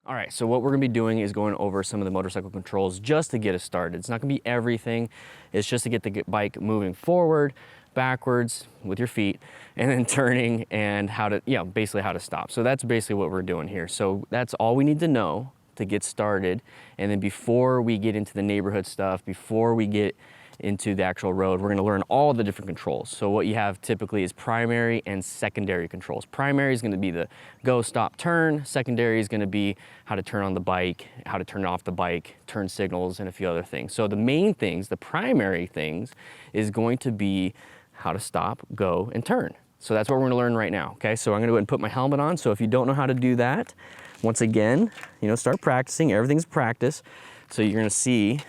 All right, so what we're gonna be doing is going over some of the motorcycle controls just to get us started. It's not gonna be everything. It's just to get the bike moving forward, backwards with your feet, and then turning, and how to, basically how to stop. So that's basically what we're doing here. So that's all we need to know to get started. And then before we get into the neighborhood stuff, before we get into the actual road, we're gonna learn all the different controls. So what you have typically is primary and secondary controls. Primary is gonna be the go, stop, turn. Secondary is gonna be how to turn on the bike, how to turn off the bike, turn signals, and a few other things. So the main things, the primary things, is going to be how to stop, go, and turn. So that's what we're gonna learn right now, okay? So I'm gonna go ahead and put my helmet on. So if you don't know how to do that, once again, start practicing. Everything's practice. So you're gonna see,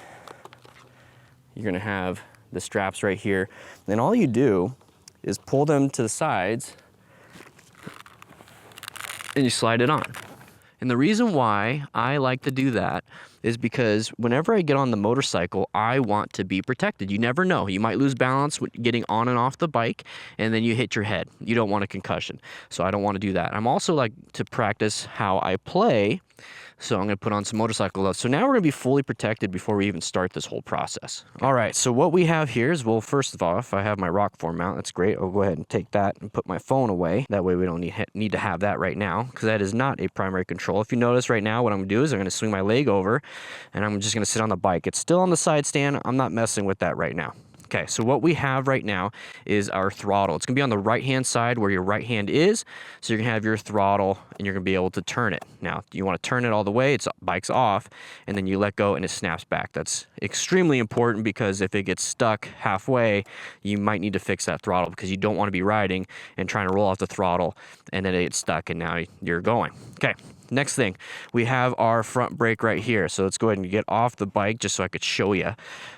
you're gonna have the straps right here. Then all you do is pull them to the sides and you slide it on. And the reason why I like to do that is because whenever I get on the motorcycle, I want to be protected. You never know. You might lose balance getting on and off the bike, and then you hit your head. You don't want a concussion. So I don't want to do that. I'm also like to practice how I play. So I'm gonna put on some motorcycle gloves. So now we're gonna be fully protected before we even start this whole process. All right, so what we have here is, well, first of all, if I have my rock form mount, that's great. I'll go ahead and take that and put my phone away. That way we don't need to have that right now, because that is not a primary control. If you notice right now, what I'm gonna do is I'm gonna swing my leg over and I'm just gonna sit on the bike. It's still on the side stand. I'm not messing with that right now. Okay, so what we have right now is our throttle. It's gonna be on the right-hand side where your right hand is. So you're gonna have your throttle and you're gonna be able to turn it. Now, you wanna turn it all the way, bike's off, and then you let go and it snaps back. That's extremely important, because if it gets stuck halfway, you might need to fix that throttle, because you don't wanna be riding and trying to roll off the throttle and then it gets stuck and now you're going. Okay. Next thing, we have our front brake right here. So let's go ahead and get off the bike just so I could show you.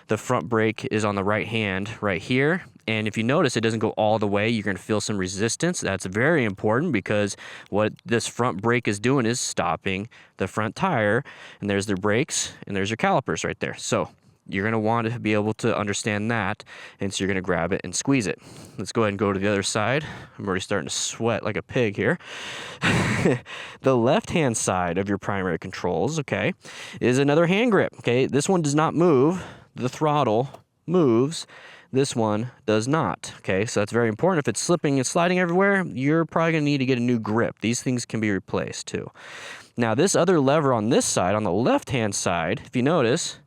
The front brake is on the right hand right here. And if you notice, it doesn't go all the way. You're gonna feel some resistance. That's very important, because what this front brake is doing is stopping the front tire. And there's their brakes and there's your calipers right there. So you're gonna want to be able to understand that, and so you're gonna grab it and squeeze it. Let's go ahead and go to the other side. I'm already starting to sweat like a pig here. The left-hand side of your primary controls, okay, is another hand grip, okay? This one does not move. The throttle moves. This one does not, okay? So that's very important. If it's slipping and sliding everywhere, you're probably gonna need to get a new grip. These things can be replaced too. Now, this other lever on this side, on the left-hand side, if you notice,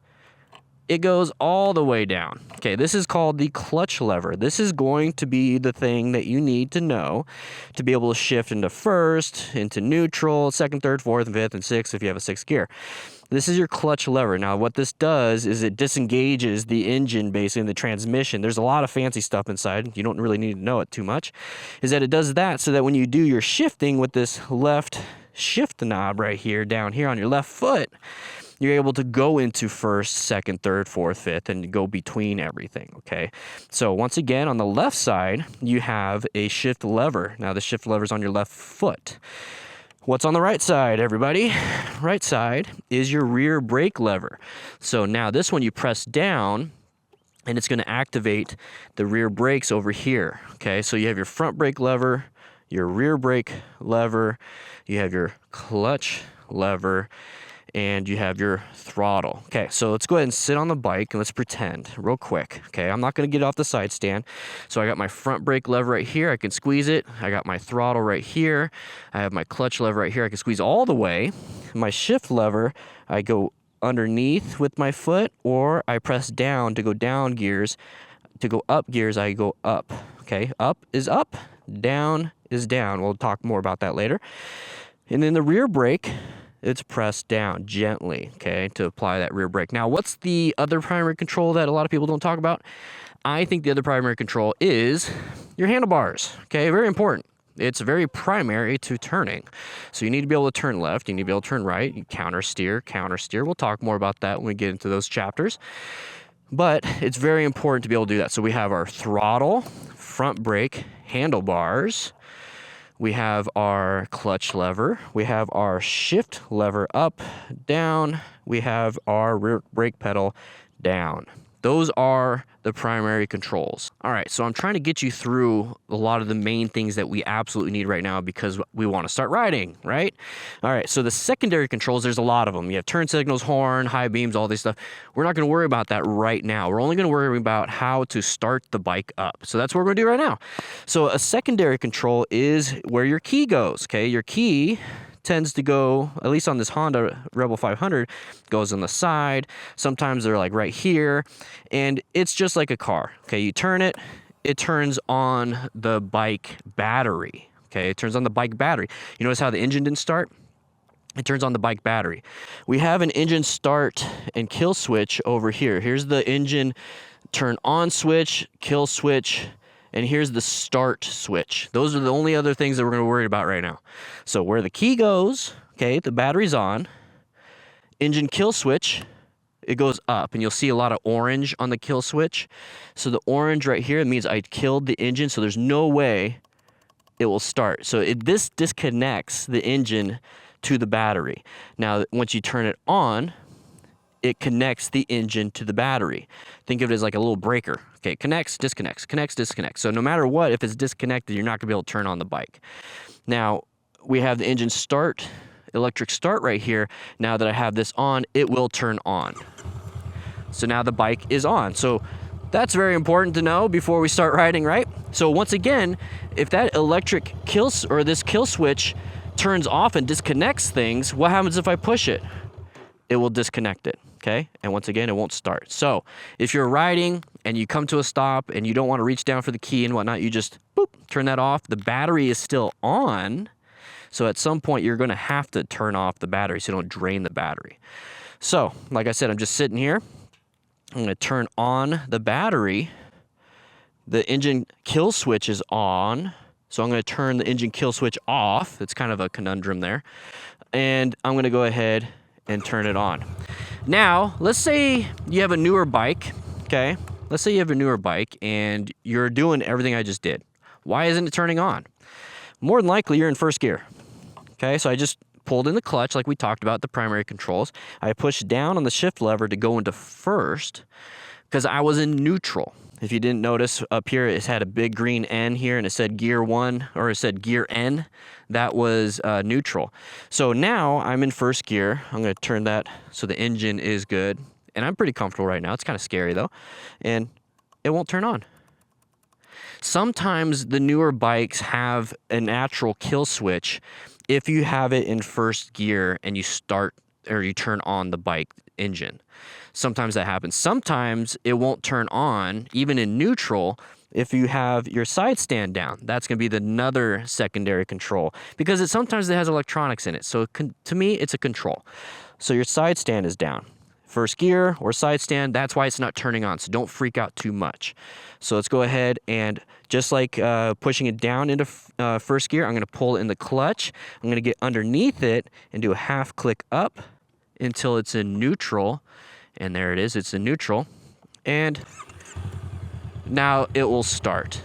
it goes all the way down. Okay, this is called the clutch lever. This is going to be the thing that you need to know to be able to shift into first, into neutral, second, third, fourth, and fifth, and sixth if you have a sixth gear. This is your clutch lever. Now, what this does is it disengages the engine, basically, in the transmission. There's a lot of fancy stuff inside. You don't really need to know it too much. Is that it does that so that when you do your shifting with this left shift knob right here, down here on your left foot, you're able to go into first, second, third, fourth, fifth, and go between everything, okay? So once again, on the left side, you have a shift lever. Now, the shift lever is on your left foot. What's on the right side, everybody? Right side is your rear brake lever. So now this one you press down, and it's gonna activate the rear brakes over here, okay? So you have your front brake lever, your rear brake lever, you have your clutch lever, and you have your throttle. Okay, so let's go ahead and sit on the bike and let's pretend real quick. Okay, I'm not gonna get off the side stand. So I got my front brake lever right here, I can squeeze it. I got my throttle right here. I have my clutch lever right here, I can squeeze all the way. My shift lever, I go underneath with my foot, or I press down to go down gears. To go up gears, I go up. Okay, up is up, down is down. We'll talk more about that later. And then the rear brake, it's pressed down gently, okay, to apply that rear brake. Now, what's the other primary control that a lot of people don't talk about? I think the other primary control is your handlebars, okay, very important. It's very primary to turning. So you need to be able to turn left, you need to be able to turn right, you counter steer. We'll talk more about that when we get into those chapters. But it's very important to be able to do that. So we have our throttle, front brake, handlebars. We have our clutch lever. We have our shift lever up, down. We have our rear brake pedal down. Those are the primary controls. All right, so I'm trying to get you through a lot of the main things that we absolutely need right now because we want to start riding, right? All right, so the secondary controls, there's a lot of them. You have turn signals, horn, high beams, all this stuff. We're not going to worry about that right now. We're only going to worry about how to start the bike up. So that's what we're going to do right now. So a secondary control is where your key goes, okay? Your key tends to go, at least on this Honda Rebel 500, goes on the side. Sometimes they're like right here, and it's just like a car. Okay, you turn it, it turns on the bike battery. Okay, it turns on the bike battery. You notice how the engine didn't start? It turns on the bike battery. We have an engine start and kill switch over here. Here's the engine turn on switch, kill switch, and here's the start switch. Those are the only other things that we're going to worry about right now. So where the key goes, okay, the battery's on. Engine kill switch, it goes up, and you'll see a lot of orange on the kill switch. So the orange right here, it means I killed the engine, so there's no way it will start. So this disconnects the engine to the battery. Now, once you turn it on, it connects the engine to the battery. Think of it as like a little breaker. Okay, connects, disconnects, connects, disconnects. So no matter what, if it's disconnected, you're not gonna be able to turn on the bike. Now, we have the engine start, electric start right here. Now that I have this on, it will turn on. So now the bike is on. So that's very important to know before we start riding, right? So once again, if that electric this kill switch turns off and disconnects things, what happens if I push it? It will disconnect it, okay? And once again, it won't start. So if you're riding and you come to a stop and you don't want to reach down for the key and whatnot, you just boop, turn that off. The battery is still on. So at some point, you're going to have to turn off the battery so you don't drain the battery. So like I said, I'm just sitting here. I'm going to turn on the battery. The engine kill switch is on. So I'm going to turn the engine kill switch off. It's kind of a conundrum there. And I'm going to go ahead and turn it on. Now, let's say you have a newer bike, okay? Let's say you have a newer bike and you're doing everything I just did. Why isn't it turning on? More than likely, you're in first gear, okay? So I just pulled in the clutch like we talked about, the primary controls. I pushed down on the shift lever to go into first because I was in neutral. If you didn't notice up here, it had a big green N here and it said gear 1 or it said gear N. That was neutral. So now I'm in first gear. I'm going to turn that so the engine is good. And I'm pretty comfortable right now. It's kind of scary though. And it won't turn on. Sometimes the newer bikes have a natural kill switch if you have it in first gear and you start or you turn on the bike engine. Sometimes that happens. Sometimes it won't turn on, even in neutral, if you have your side stand down. That's going to be another secondary control because sometimes it has electronics in it. So to me, it's a control. So your side stand is down. First gear or side stand, that's why it's not turning on. So don't freak out too much. So let's go ahead and just like pushing it down into first gear, I'm going to pull in the clutch. I'm going to get underneath it and do a half click up until it's in neutral. And there it is, it's in neutral. And now it will start.